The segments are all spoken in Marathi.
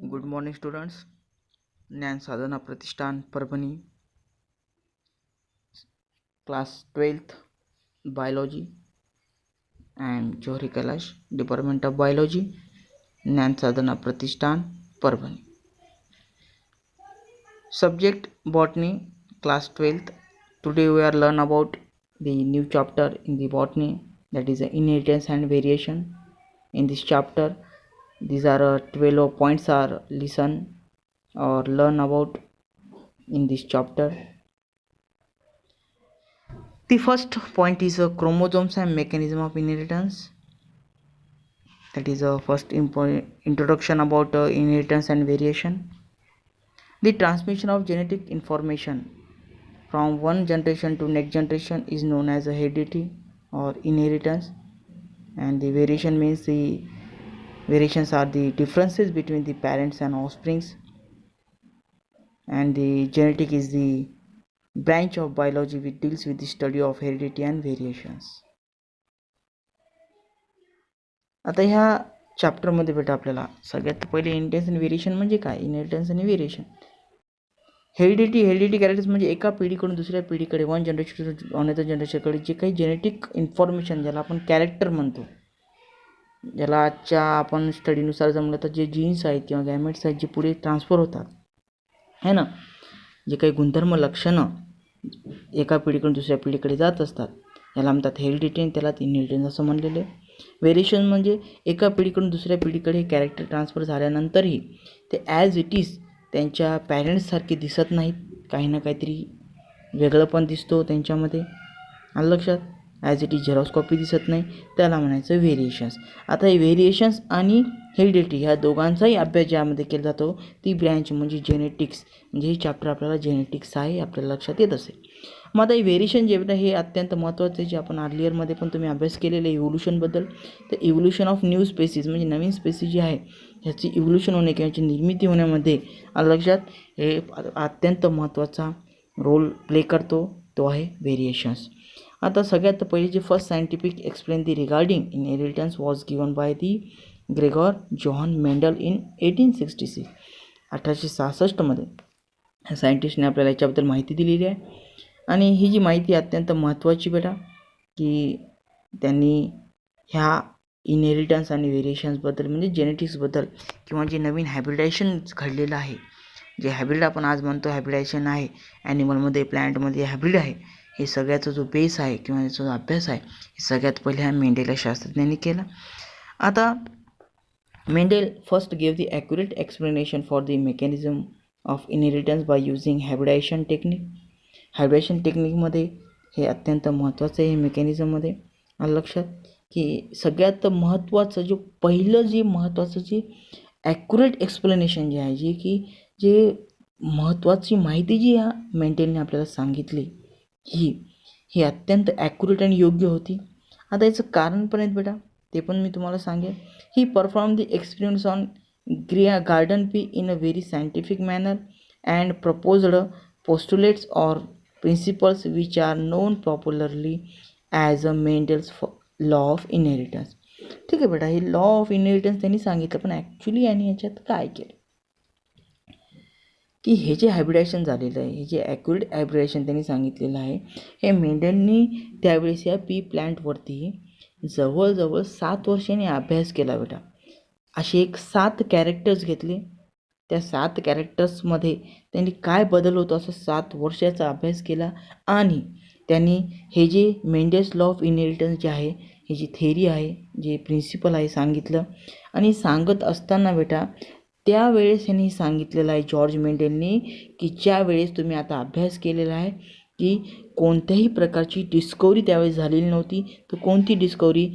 Good morning, students. ज्ञान साधना प्रतिष्ठान Parbhani, class 12th biology. I am Johri Kailash, Department of Biology, ज्ञान साधना प्रतिष्ठान Parbhani. Subject botany, class 12th. Today we are learn about the new chapter in the botany, that is inheritance and variation. In this chapter, these are 12 points are listen or learn about in this chapter. The first point is chromosomes and mechanism of inheritance. That is a first introduction about inheritance and variation. The transmission of genetic information from one generation to next generation is known as a heredity or inheritance, and the variation means the variations are the differences between the parents and offsprings, and the genetic is the branch of biology which deals with the study of heredity and variations. आता ह्या चॅप्टरमध्ये बेटा आपल्याला सगळ्यात पहिले इनहेरिटन्स आणि व्हेरिएशन म्हणजे काय. इनहेरिटन्स आणि व्हेरिएशन. हेरिडिटी कॅरेक्टर्स म्हणजे एका पिढीकडून दुसऱ्या पिढीकडे वन जनरेशन टू अनदर जनरेशनकडे जे काही जेनेटिक इन्फॉर्मेशन ज्याला आपण कॅरेक्टर म्हणतो, ज्याला आजच्या आपण स्टडीनुसार जमलं तर जे जीन्स आहेत किंवा गॅमेट्स आहेत जे पुढे ट्रान्सफर होतात है ना, जे काही गुणधर्म लक्षणं एका पिढीकडून दुसऱ्या पिढीकडे जात असतात याला म्हणतात हेरिडिटी आणि त्याला इनहेरिटन्स असं म्हणलेलं आहे. व्हेरिएशन म्हणजे एका पिढीकडून दुसऱ्या पिढीकडे कॅरेक्टर ट्रान्सफर झाल्यानंतरही ते ॲज इट इज त्यांच्या पॅरेंट्ससारखे दिसत नाहीत, काही ना काहीतरी वेगळं पण दिसतो त्यांच्यामध्ये. आलं लक्षात. As it is Xerox copy दिसत नाही, त्याला म्हणायचं व्हेरिएशन्स. आता हे व्हेरिएशन्स आणि हेरिडिटी ह्या दोघांचाही अभ्यास ज्यामध्ये केला जातो ती ब्रँच म्हणजे जेनेटिक्स. म्हणजे हे चॅप्टर आपल्याला जेनेटिक्स आहे आपल्याला लक्षात येत असेल. मग आता हे व्हेरिएशन जे हे अत्यंत महत्त्वाचं आहे, जे आपण अर्लियरमध्ये पण तुम्ही अभ्यास केलेलं आहे इव्होल्युशनबद्दल. तर इव्होल्युशन ऑफ न्यू स्पेसिस म्हणजे नवीन स्पेसिस जी आहे ह्याची इव्होल्युशन होणे किंवा याची निर्मिती होण्यामध्ये आलं लक्षात हे अत्यंत महत्त्वाचा रोल प्ले करतो, तो आहे व्हेरिएशन्स. आता सगळ्यात पहिले जे first scientific explain the regarding inheritance was given by the Gregor John Mendel in 1866. 1866मध्ये ह्या सायंटिस्टने आपल्याला याच्याबद्दल माहिती दिलेली आहे. आणि ही जी माहिती अत्यंत महत्त्वाची बेटा, की त्यांनी ह्या इनहेरिटन्स आणि व्हेरिएशन्सबद्दल म्हणजे जेनेटिक्सबद्दल किंवा जे नवीन हॅब्रिडायशन घडलेलं आहे, जे हॅब्रिड आपण आज म्हणतो हॅब्रिडायशन आहे ॲनिमलमध्ये प्लॅन्टमध्ये हॅब्रिड आहे, हे सगळ्याचा जो बेस आहे किंवा याचा जो अभ्यास आहे हे सगळ्यात पहिले ह्या मेंडेल शास्त्रज्ञांनी केला. आता Mendel first gave the accurate explanation for the mechanism of inheritance by using hybridisation technique. Hybridisation टेक्निकमध्ये हे अत्यंत महत्त्वाचं आहे. हे मेकॅनिझममध्ये आलं लक्षात की सगळ्यात महत्त्वाचं जे महत्त्वाचं जे ॲक्युरेट एक्सप्लेनेशन जे आहे जे महत्त्वाची माहिती जी ह्या मेंडेलने आपल्याला सांगितली ही अत्यंत ॲक्युरेट आणि योग्य होती. आता याचं कारण पण आहेत बेटा, ते पण मी तुम्हाला सांगेन. He performed the experience on garden pea in a very scientific manner and proposed postulates or principles which are known popularly as a Mendel's law of inheritance. ठीक आहे बेटा, हे लॉ ऑफ इनहेरिटन्स त्यांनी सांगितलं, पण ॲक्च्युली यांनी याच्यात काय केलं की हे जे हायब्रिडायशन झालेलं आहे, हे जे ॲक्युरेट हायब्रिडायशन त्यांनी सांगितलेलं आहे, हे मेंडेलनी त्यावेळेस या पी प्लॅन्टवरती जवळजवळ 7 वर्षांनी अभ्यास केला बेटा. असे 7 कॅरेक्टर्स घेतले. त्या 7 कॅरेक्टर्समध्ये त्यांनी काय बदल होतो असं 7 वर्षाचा अभ्यास केला आणि त्यांनी हे जे मेंडेल्स लॉ ऑफ इनहेरिटन्स जे आहे, ही जी थेरी आहे, जे प्रिन्सिपल आहे सांगितलं. आणि सांगत असताना बेटा त्यावेळेस यांनी सांगितलेलं आहे जॉर्ज मेंडेलनी की ज्या वेळेस तुम्ही आता अभ्यास केलेला आहे की कोणत्याही प्रकारची डिस्कवरी त्यावेळेस झालेली नव्हती. तर कोणती डिस्कवरी?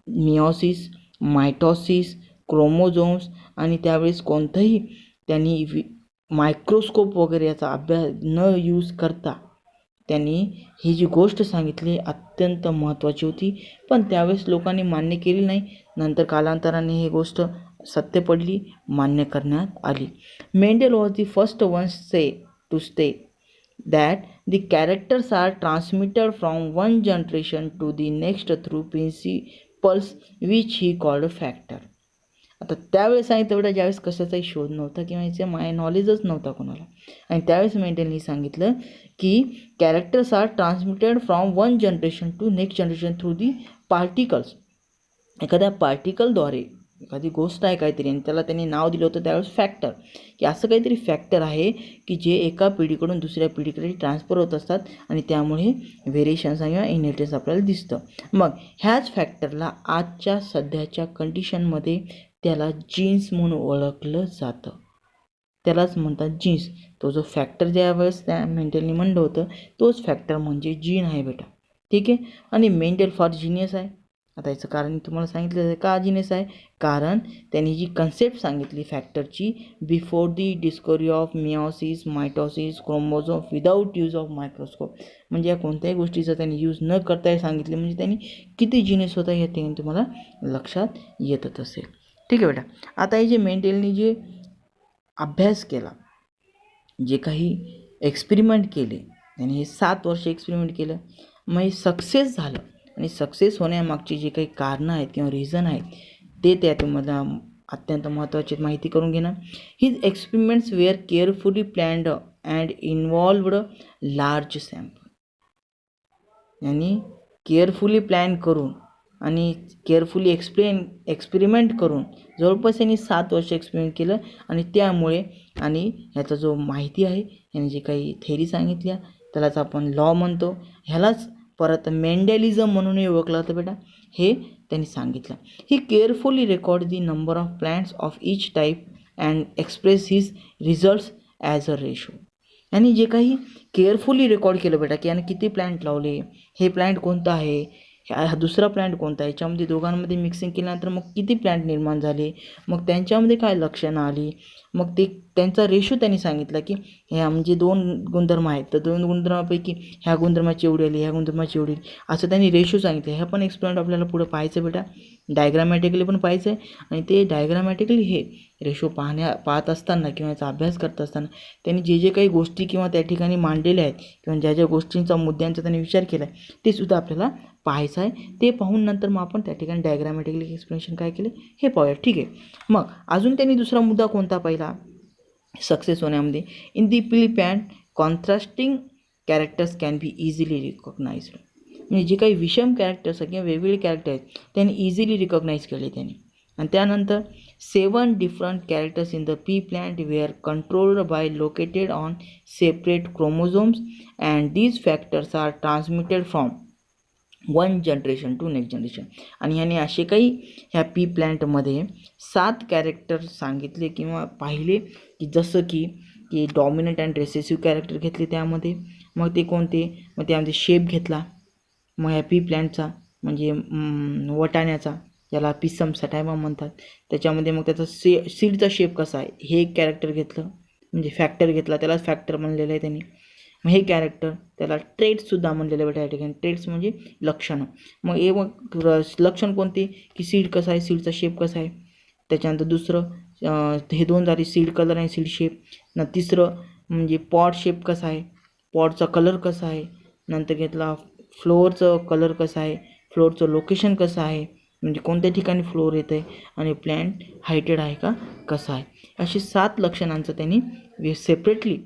मिओसिस, मायटॉसिस, क्रोमोझोम्स, आणि त्यावेळेस कोणतंही त्यांनी मायक्रोस्कोप वगैरे याचा अभ्यास न यूज करता त्यांनी ही जी गोष्ट सांगितली अत्यंत महत्त्वाची होती, पण त्यावेळेस लोकांनी मान्य केली नाही. नंतर कालांतराने ही गोष्ट सत्य पडली, मान्य करण्यात आली. Mendel was the first one to state that the characters are transmitted from one generation to the next through principles which he called factor. आता त्यावेळेस सांगितलं बेटा ज्यावेळेस कशाचाही शोध नव्हता किंवा याचे नॉलेजच नव्हता कोणाला, आणि त्यावेळेस मेंडेलनी सांगितलं की characters are transmitted from one generation to next generation through the particles. एखाद्या पार्टिकलद्वारे एखादी गोष्ट आहे काहीतरी आणि त्याला त्यांनी नाव दिलं होतं त्यावेळेस फॅक्टर, की असं काहीतरी फॅक्टर आहे की जे एका पिढीकडून दुसऱ्या पिढीकडे ट्रान्सफर होत असतात आणि त्यामुळे व्हेरिएशन्स किंवा इनहेरिटन्स आपल्याला दिसतं. मग ह्याच फॅक्टरला आजच्या सध्याच्या कंडिशनमध्ये त्याला जीन्स म्हणून ओळखलं जातं, त्यालाच म्हणतात जीन्स. तो जो फॅक्टर ज्यावेळेस त्या मेंडेलनी म्हणलं होतं तोच फॅक्टर म्हणजे जीन आहे बेटा, ठीक आहे. आणि मेंडेल फार जिनियस आहे. आता याचं कारण तुम्हाला सांगितलं का जिनियस आहे, कारण त्यांनी जी कन्सेप्ट सांगितली फॅक्टरची before the discovery of meiosis mitosis chromosome without use of microscope, म्हणजे या कोणत्याही गोष्टीचा त्यांनी यूज न करता सांगितले, म्हणजे त्यांनी किती जिनियस होता या ठिकाणी तुम्हाला लक्षात येतच असेल, ठीक आहे बेटा. आता हे जे मेंडेलनी जे अभ्यास केला, जे काही एक्सपेरिमेंट केले, त्यांनी हे 7 वर्ष एक्सपेरिमेंट केलं, मग हे सक्सेस झालं. आणि सक्सेस होण्यामागची जे काही कारणं आहेत किंवा रिझन आहेत ते त्या तुम्हाला अत्यंत महत्त्वाची माहिती करून घेणं. His experiments were carefully planned and involved large sample. यांनी केअरफुली प्लॅन करून आणि केअरफुली एक्सपेरिमेंट करून जवळपास यांनी 7 वर्ष एक्सपेरिमेंट केलं, आणि त्यामुळे आणि ह्याचा जो माहिती आहे यांनी जे काही थेरी सांगितल्या त्यालाच आपण लॉ म्हणतो, ह्यालाच परत मेंडेलिझम म्हणूनही ओळखलं जातं बेटा, हे त्यांनी सांगितलं. He carefully record the number of plants of each type and express his results as a ratio. आणि जे काही केअरफुली रेकॉर्ड केलं बेटा की याने किती प्लॅन्ट लावले, हे प्लॅन्ट कोणतं आहे, हा दुसरा प्लॅन्ट कोणता आहे, याच्यामध्ये दोघांमध्ये मिक्सिंग केल्यानंतर मग किती प्लॅन्ट निर्माण झाले, मग त्यांच्यामध्ये काय लक्षणं आली, मग ते त्यांचा रेशो त्यांनी सांगितला की ह्या म्हणजे 2 गुणधर्म आहेत तर 2 गुणधर्मापैकी ह्या गुणधर्माची एवढी आली, ह्या गुणधर्माची एवढी, असं त्यांनी रेशो सांगितले. ह्या पण एक्सपेरिमेंट आपल्याला पुढे पाहायचं बेटा, डायग्रामॅटिकली पण पाहायचं आहे. आणि ते डायग्रामॅटिकली हे रेशो पाहत असताना किंवा याचा अभ्यास करत असताना त्यांनी जे जे काही गोष्टी किंवा त्या ठिकाणी मांडलेल्या आहेत किंवा ज्या ज्या गोष्टींचा मुद्द्यांचा त्यांनी विचार केला आहे ते सुद्धा आपल्याला पाहायचं आहे. ते पाहून नंतर मग आपण त्या ठिकाणी डायग्रामॅटिकली एक्सप्लेनेशन काय केले हे पाहूया, ठीक आहे. मग अजून त्यांनी दुसरा मुद्दा कोणता पाहिला सक्सेस होण्यामध्ये, इन दी प्लीप and contrasting characters can be easily recognised. म्हणजे जे काही विषम कॅरेक्टर्स किंवा वेगवेगळे कॅरेक्टर आहेत त्यांनी इझिली रिकॉग्नाइज केले त्यांनी. आणि त्यानंतर 7 different characters in the pea plant were controlled by located on separate chromosomes and these factors are transmitted from one generation to next generation. आणि ह्याने असे काही ह्या पी प्लॅन्टमध्ये 7 कॅरेक्टर सांगितले किंवा पाहिले की जसं की डॉमिनंट अँड रेसेसिव्ह कॅरेक्टर घेतले त्यामध्ये. मग ते कोणते, मग त्यामध्ये शेप घेतला मग ह्या पी प्लॅन्टचा म्हणजे वटाण्याचा, ज्याला पिसम सटायमा म्हणतात, त्याच्यामध्ये मग त्याचा सीडचा शेप कसा आहे हे एक कॅरेक्टर घेतलं म्हणजे फॅक्टर घेतला, त्यालाच फॅक्टर म्हणलेलं आहे त्यांनी. मग हे कॅरेक्टर त्याला ट्रेट्ससुद्धा म्हणलेलं आहे बेटा या ठिकाणी, ट्रेट्स म्हणजे लक्षणं. मग हे मग लक्षण कोणते की सीड कसं आहे, सीडचा शेप कसा आहे. त्याच्यानंतर दुसरं हे 2 झाले सीड कलर आणि सीड शेप. तिसरं म्हणजे पॉट शेप कसा आहे, पॉटचा कलर कसा आहे. नंतर घेतला फ्लोअरचं कलर कसं आहे, फ्लोअरचं लोकेशन कसं आहे म्हणजे कोणत्या ठिकाणी फ्लोअर येतं आहे, आणि प्लॅन्ट हायटेड आहे का कसं आहे. अशी 7 लक्षणांचं त्यांनी सेपरेटली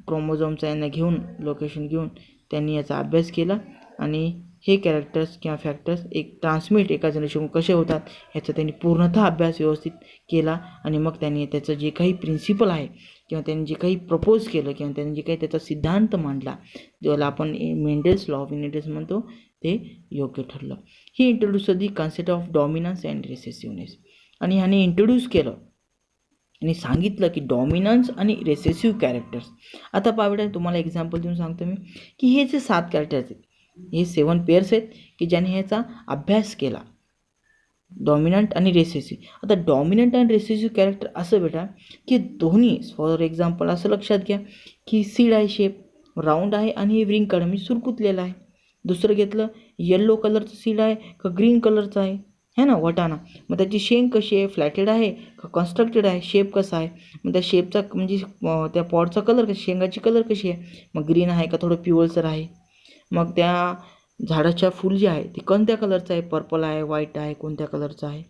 क्रोमोझोमचा यांना घेऊन लोकेशन घेऊन त्यांनी याचा अभ्यास केला. आणि हे कॅरेक्टर्स किंवा फॅक्टर्स ट्रान्समिट एका जनरेशन कसे होतात ह्याचा त्यांनी पूर्णतः अभ्यास व्यवस्थित केला. आणि मग त्यांनी त्याचं जे काही प्रिन्सिपल आहे किंवा त्यांनी जे काही प्रपोज केलं किंवा त्यांनी जे काही त्याचा सिद्धांत मांडला ज्याला आपण मेंडेल्स लॉ ऑफ इनहेरिटन्स म्हणतो ते योग्य ठरलं. He introduced the concept of dominance and recessiveness. आणि ह्याने इंट्रोड्यूस केलं आणि सांगितलं की डॉमिनन्स आणि रेसेसिव्ह कॅरेक्टर्स. आता पावड्या तुम्हाला एक्झाम्पल देऊन सांगतो मी की हे जे 7 कॅरेक्टर्स आहेत हे 7 पेअर्स आहेत की ज्याने ह्याचा अभ्यास केला डॉमिनंट आणि रेसेसिव्ह. आता डॉमिनंट आणि रेसेसिव्ह कॅरेक्टर असं बेटा की दोन्ही फॉर एक्झाम्पल असं लक्षात घ्या की सीड आहे शेप राऊंड आहे आणि हे रिंग काढा म्हणजे सुरकुतलेलं आहे. दुसरं घेतलं येल्लो कलरचं सीड आहे का ग्रीन कलरचं आहे है ना वटाणा. मग त्याची शेंग कशी आहे, फ्लॅटेड आहे का कन्स्ट्रक्टेड आहे, शेप कसा आहे. मग त्या शेपचा म्हणजे त्या पॉटचा कलर कशी, शेंगाची कलर कशी आहे, मग ग्रीन आहे का थोडं पिवळसर आहे. मग त्या झाडाच्या फूल जे आहे ते कोणत्या कलरचं आहे, पर्पल आहे, व्हाईट आहे, कोणत्या कलरचं आहे.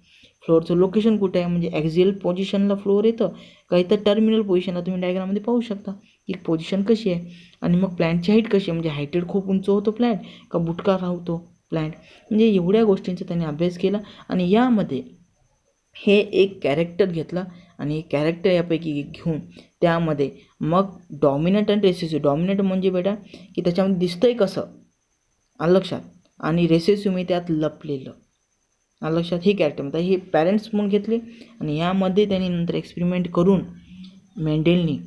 फ्लोअरचं लोकेशन कुठे आहे, म्हणजे ॲक्झियल पोझिशनला फ्लोअर येतं का इथं टर्मिनल पोझिशनला तुम्ही डायग्राममध्ये पाहू शकता की पोझिशन कशी आहे. आणि मग प्लॅन्टची हाईट कशी आहे, म्हणजे हायटेड खूप उंच होतो प्लॅन्ट का बुटका राहतो प्लॅन्ट, म्हणजे एवढ्या गोष्टींचा त्यांनी अभ्यास केला. आणि यामध्ये हे एक कॅरेक्टर घेतलं आणि कॅरेक्टर यापैकी घेऊन त्यामध्ये मग डॉमिनंट आणि रेसेसिव्ह. डॉमिनंट म्हणजे बेटा की त्याच्यामध्ये दिसतंय कसं, आलं लक्षात, आणि रेसेसिव्ह मी त्यात लपलेलं, आलं लक्षात. हे कॅरेक्टर म्हणतात. हे पॅरेंट्स म्हणून घेतले आणि यामध्ये त्यांनी नंतर एक्सपेरिमेंट करून मेंडेलनी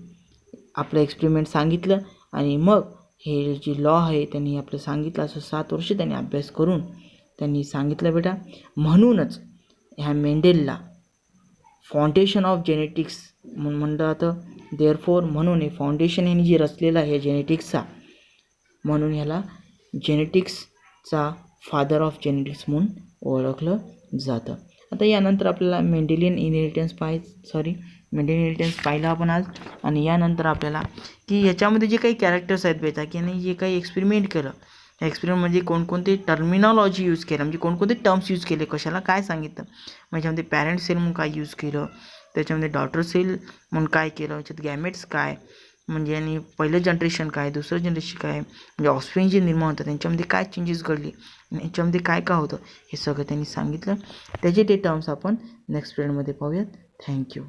आपलं एक्सपेरिमेंट सांगितलं आणि मग हे जे लॉ आहे त्यांनी आपलं सांगितलं. असं 7 वर्ष त्यांनी अभ्यास करून त्यांनी सांगितलं बेटा. म्हणूनच ह्या मेंडेलला फाउंडेशन ऑफ जेनेटिक्स म्हणून म्हणलं जातं. देअरफॉर म्हणून हे फाउंडेशन ह्यांनी जे रचलेलं आहे जेनेटिक्सचा, म्हणून ह्याला जेनेटिक्सचा फादर ऑफ जेनेटिक्स म्हणून ओळखलं जातं. आता यानंतर आपल्याला मेंडेलियन इनहेरिटन्स मेंडेलियन इनहेरिटन्स पाहिलं आपण आज. आणि यानंतर आपल्याला की ह्याच्यामध्ये जे काही कॅरेक्टर्स आहेत बेटा की यांनी जे काही एक्सपेरिमेंट केलं, एक्सपेरिमेंट म्हणजे कोणकोणते टर्मिनॉलॉजी यूज केलं, म्हणजे कोणकोणते टर्म्स यूज केले, कशाला काय सांगितलं, याच्यामध्ये पॅरेंट सेल म्हणून काय यूज केलं, त्याच्यामध्ये डॉटर सेल म्हणून काय केलं, याच्यात गॅमेट्स काय, म्हणजे आणि पहिलं जनरेशन काय, दुसरं जनरेशन काय, म्हणजे ऑफस्प्रिंग जे निर्माण होतं त्यांच्यामध्ये काय चेंजेस घडले आणि याच्यामध्ये काय काय होतं हे सगळं त्यांनी सांगितलं. त्याचे ते टर्म्स आपण नेक्स्ट पिरियडमध्ये पाहूयात. थँक्यू.